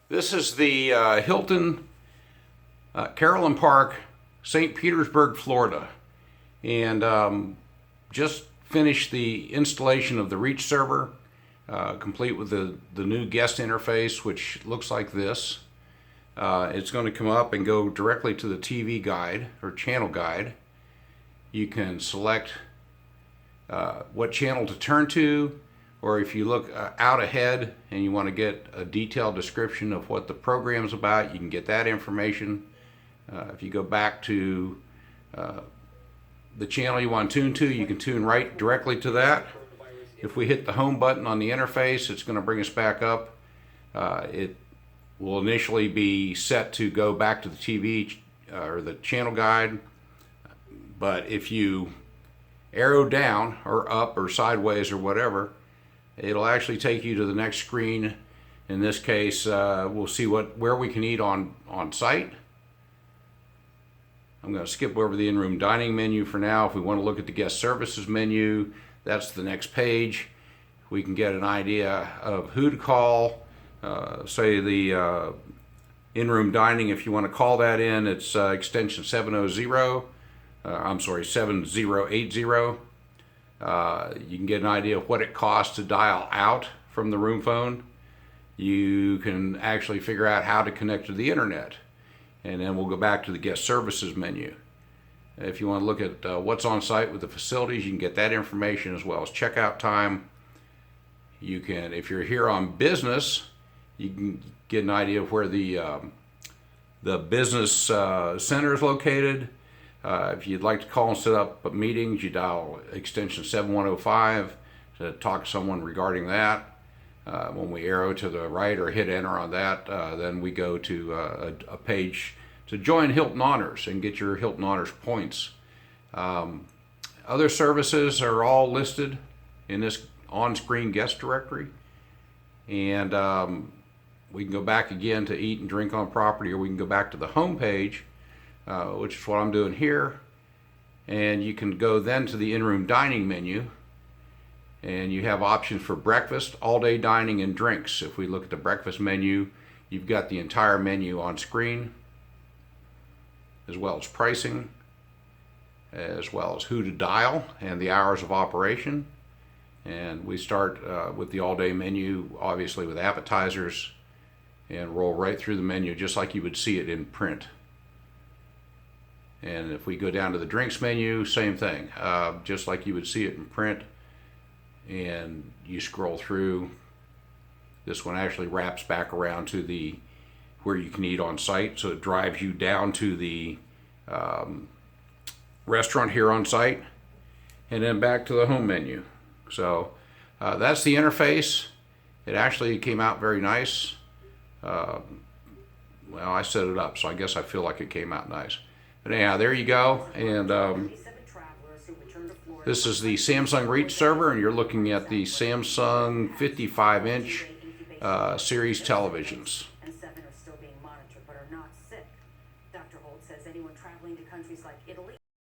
This is the Hilton Carillon Park, St. Petersburg, Florida. And just finished the installation of the Reach server, complete with the new guest interface, which looks like this. It's going to come up and go directly to the TV guide or channel guide. You can select what channel to turn to, or if you look out ahead and you want to get a detailed description of what the program's about, you can get that information. If you go back to the channel you want to tune to, you can tune right directly to that. If we hit the home button on the interface, it's going to bring us back up. It will initially be set to go back to the TV or the channel guide, but if you arrow down or up or sideways or whatever, it'll actually take you to the next screen. In this case, we'll see where we can eat on site. I'm going to skip over the in-room dining menu for now. If we want to look at the guest services menu, that's the next page. We can get an idea of who to call. Say the in-room dining, if you want to call that in, it's extension 700. I'm sorry, 7080. You can get an idea of what it costs to dial out from the room phone. You can actually figure out how to connect to the internet. And then we'll go back to the guest services menu. If you want to look at what's on site with the facilities, you can get that information as well as checkout time. You can, if you're here on business, you can get an idea of where the business center is located. If you'd like to call and set up meetings, you dial extension 7105 to talk to someone regarding that. When we arrow to the right or hit enter on that, then we go to a page to join Hilton Honors and get your Hilton Honors points. Other services are all listed in this on-screen guest directory. And we can go back again to eat and drink on property, or we can go back to the home page, which is what I'm doing here. And you can go then to the in-room dining menu, and you have options for breakfast, all-day dining, and drinks. If we look at the breakfast menu, you've got the entire menu on screen, as well as pricing, as well as who to dial and the hours of operation. And we start with the all-day menu, obviously with appetizers, and roll right through the menu just like you would see it in print. And if we go down to the drinks menu, same thing, just like you would see it in print. And you scroll through. This one actually wraps back around to the where you can eat on site, so it drives you down to the restaurant here on site, and then back to the home menu. So that's the interface. It actually came out very nice. Well, I set it up, so I guess I feel like it came out nice. But anyhow, there you go. And this is the Samsung Reach server, and you're looking at the Samsung 55-inch series televisions.